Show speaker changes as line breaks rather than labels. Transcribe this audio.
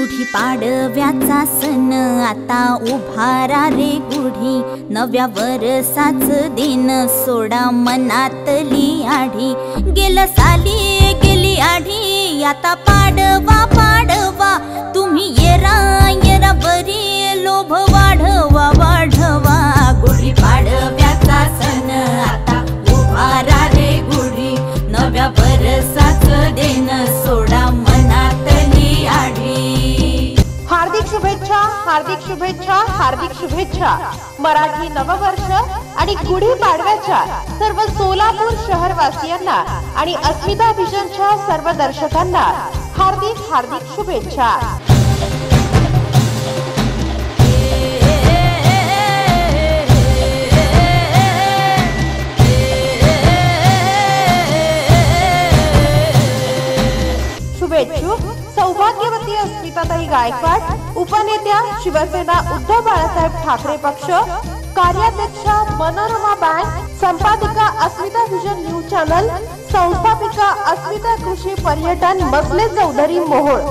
गुढी पाडव्याचा सण आता उभारा रे गुढी, नव्या वर्षाच दिन सोडा मनातली आढी। गेलं साली गेली आढी आता पाडवा पाडवा, तुम्ही येरा येरा बरी लोभ वाढवा वाढवा। गुढी पाडव्याचा सण आता उभारा रे गुढी, नव्या वर्षाच दिन सोडा मनातली आढी।
हार्दिक शुभेच्छा, हार्दिक शुभेच्छा, हार्दिक शुभेच्छा। मराठी नववर्ष आणि गुढी पाडव्याच्या सर्व सोलापूर शहरवासियांना आणि अस्मिता व्हिजनच्या सर्व दर्शकांना हार्दिक हार्दिक शुभेच्छा। शुभेच्छुक सौभाग्यवती अस्मिताताई गायकवाड, उपनेत्या शिवसेना उद्धव बाळासाहेब ठाकरे पक्ष, कार्याध्यक्षा मनोरमा बँक, संपादिका अस्मिता व्हिजन न्यूज चॅनल, संस्थापिका अस्मिता कृषी पर्यटन मसले चौधरी मोहोळ।